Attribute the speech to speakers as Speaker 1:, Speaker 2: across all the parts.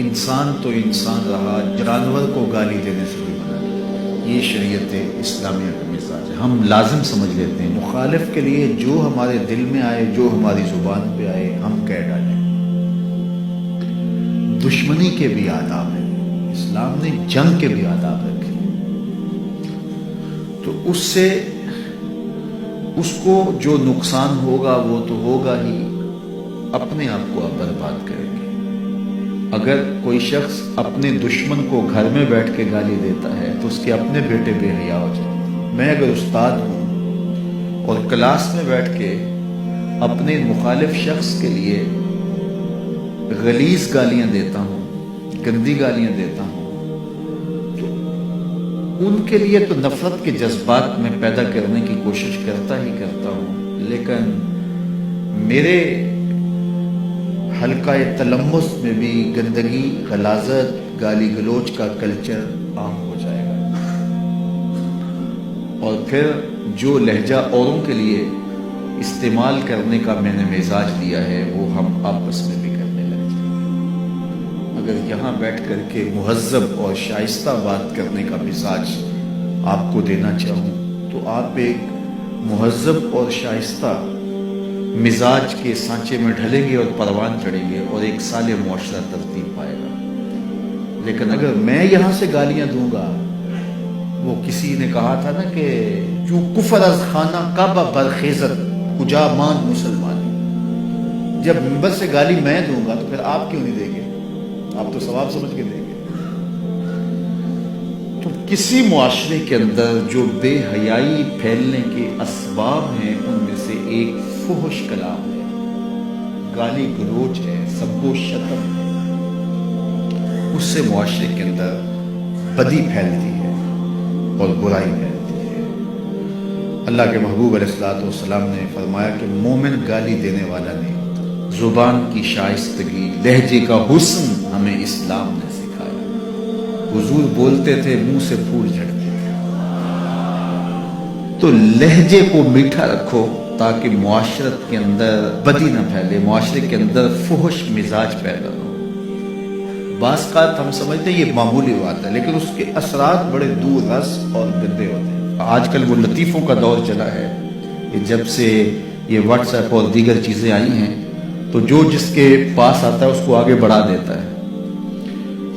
Speaker 1: انسان تو انسان رہا، جانور کو گالی دینے سے بھی منع ہے۔ یہ شریعت اسلامیہ کا مزاج ہے۔ ہم لازم سمجھ لیتے ہیں مخالف کے لیے جو ہمارے دل میں آئے، جو ہماری زبان پہ آئے، ہم کہہ ڈالیں۔ دشمنی کے بھی آداب ہیں، اسلام نے جنگ کے بھی آداب رکھے، تو اس سے اس کو جو نقصان ہوگا وہ تو ہوگا ہی، اپنے آپ کو آپ برباد کریں گے۔ اگر کوئی شخص اپنے دشمن کو گھر میں بیٹھ کے گالی دیتا ہے تو اس کے اپنے بیٹے بے حیا ہو جائیں گے۔ میں اگر استاد ہوں اور کلاس میں بیٹھ کے اپنے مخالف شخص کے لیے غلیظ گالیاں دیتا ہوں، گندی گالیاں دیتا ہوں، تو ان کے لیے تو نفرت کے جذبات میں پیدا کرنے کی کوشش کرتا ہی کرتا ہوں، لیکن میرے حلقہ تلمس میں بھی گندگی، غلاظت، گالی گلوچ کا کلچر عام ہو جائے گا، اور پھر جو لہجہ اوروں کے لیے استعمال کرنے کا میں نے مزاج لیا ہے وہ ہم آپس میں بھی کرنے لگ جائیں گے۔ اگر یہاں بیٹھ کر کے مہذب اور شائستہ بات کرنے کا مزاج آپ کو دینا چاہوں تو آپ ایک مہذب اور شائستہ مزاج کے سانچے میں ڈھلیں گے اور پروان چڑھیں گے اور ایک صالح معاشرہ ترتیب پائے گا۔ لیکن اگر میں یہاں سے گالیاں دوں گا، وہ کسی نے کہا تھا نا کہ جو کفر از خانہ کعبہ برخیزت کجا مان مسلمانی، جب منبر سے گالی میں دوں گا تو پھر آپ کیوں نہیں دیں گے؟ آپ تو ثواب سمجھ کے دیں گے۔ تو کسی معاشرے کے اندر جو بے حیائی پھیلنے کے اسباب ہیں ان میں سے ایک فحش کلام ہے، گالی گلوچ ہے، سب و شتم ہے، اس سے معاشرے کے اندر بدی پھیلتی ہے اور برائی پھیلتی ہے۔ اللہ کے محبوب علیہ الصلوۃ والسلام نے فرمایا کہ مومن گالی دینے والا نہیں ہوتا۔ زبان کی شائستگی، لہجے کا حسن ہمیں اسلام نے سکھایا۔ حضور بولتے تھے منہ سے پھول جھڑتے تھے۔ تو لہجے کو میٹھا رکھو تاکہ معاشرت کے اندر بدی نہ پھیلے، معاشرے کے اندر فحش مزاج پیدا ہو۔ بعض اوقات ہم سمجھتے ہیں یہ معمولی بات ہے، لیکن اس کے اثرات بڑے دور رس اور گندے ہوتے ہیں۔ آج کل وہ لطیفوں کا دور چلا ہے، جب سے یہ واٹس ایپ اور دیگر چیزیں آئی ہیں تو جو جس کے پاس آتا ہے اس کو آگے بڑھا دیتا ہے،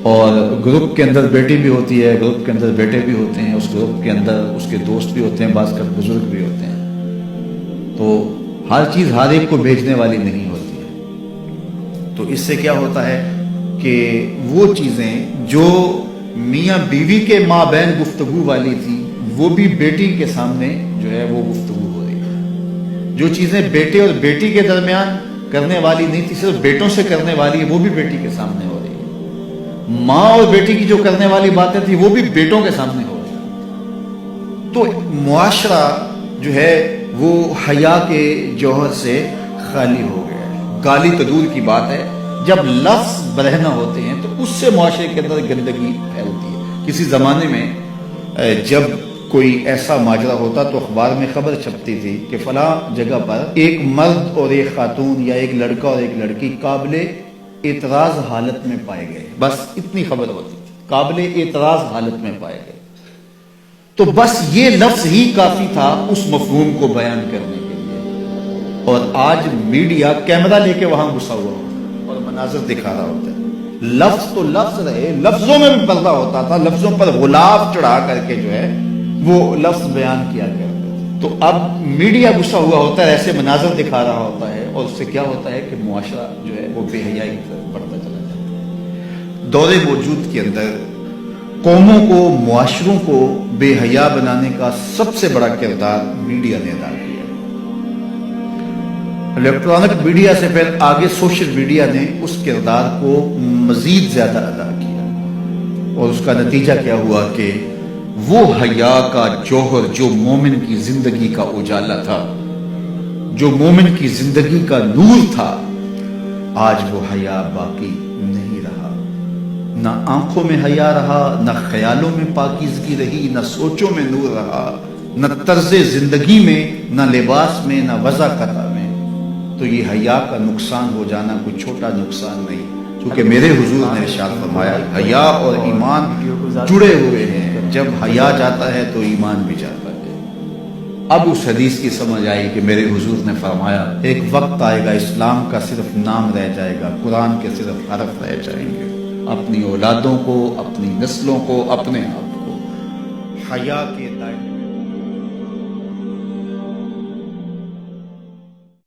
Speaker 1: اور گروپ کے اندر بیٹی بھی ہوتی ہے، گروپ کے اندر بیٹے بھی ہوتے ہیں، اس گروپ کے اندر اس کے دوست بھی ہوتے ہیں، بعض کر بزرگ بھی ہوتے ہیں۔ تو ہر چیز ہر ایک کو بھیجنے والی نہیں ہوتی ہے۔ تو اس سے کیا ہوتا ہے کہ وہ چیزیں جو میاں بیوی کے مابین گفتگو والی تھی وہ بھی بیٹی کے سامنے جو ہے وہ گفتگو ہو رہی ہے۔ جو چیزیں بیٹے اور بیٹی کے درمیان کرنے والی نہیں تھی، صرف بیٹوں سے کرنے والی ہے، وہ بھی بیٹی کے سامنے ہو رہی ہے۔ ماں اور بیٹی کی جو کرنے والی باتیں تھی وہ بھی بیٹوں کے سامنے ہو رہی ہے۔ تو معاشرہ جو ہے وہ حیا کے جوہر سے خالی ہو گیا ہے۔ گالی تو دور کی بات ہے، جب لفظ برہنہ ہوتے ہیں تو اس سے معاشرے کے اندر گندگی پھیلتی ہے۔ کسی زمانے میں جب کوئی ایسا ماجرا ہوتا تو اخبار میں خبر چھپتی تھی کہ فلاں جگہ پر ایک مرد اور ایک خاتون یا ایک لڑکا اور ایک لڑکی قابل اعتراض حالت میں پائے گئے، بس اتنی خبر ہوتی تھی، قابل اعتراض حالت میں پائے گئے۔ تو بس یہ لفظ ہی کافی تھا اس مفہوم کو بیان کرنے کے لیے، اور آج میڈیا کیمرہ لے کے وہاں گھسا ہوا ہوتا اور مناظر دکھا رہا ہوتا ہے۔ لفظ تو لفظ رہے، لفظوں میں بھی پردہ ہوتا تھا، لفظوں پر غلاف چڑھا کر کے جو ہے وہ لفظ بیان کیا کرتے تھے۔ تو اب میڈیا گھسا ہوا ہوتا ہے، ایسے مناظر دکھا رہا ہوتا ہے، اور اس سے کیا ہوتا ہے کہ معاشرہ جو ہے وہ بے حیائی کی طرف بڑھتا چلا جاتا ہے۔ دور موجود کے اندر قوموں کو، معاشروں کو بے حیا بنانے کا سب سے بڑا کردار میڈیا نے ادا کیا۔ الیکٹرانک میڈیا سے پھر آگے سوشل میڈیا نے اس کردار کو مزید زیادہ ادا کیا، اور اس کا نتیجہ کیا ہوا کہ وہ حیا کا جوہر جو مومن کی زندگی کا اجالا تھا، جو مومن کی زندگی کا نور تھا، آج وہ حیا باقی نہیں رہا۔ نہ آنکھوں میں حیا رہا، نہ خیالوں میں پاکیزگی رہی، نہ سوچوں میں نور رہا، نہ طرز زندگی میں، نہ لباس میں، نہ وضع قطع میں۔ تو یہ حیا کا نقصان ہو جانا کوئی چھوٹا نقصان نہیں، چونکہ میرے حضور نے ارشاد فرمایا حیا اور ایمان جڑے ہوئے ہیں، جب حیا جاتا ہے تو ایمان بھی جاتا ہے۔ اب اس حدیث کی سمجھ آئی کہ میرے حضور نے فرمایا ایک وقت آئے گا اسلام کا صرف نام رہ جائے گا، قرآن کے صرف حرف رہ جائیں گے۔ اپنی اولادوں کو، اپنی نسلوں کو، اپنے آپ کو حیا کے دائرے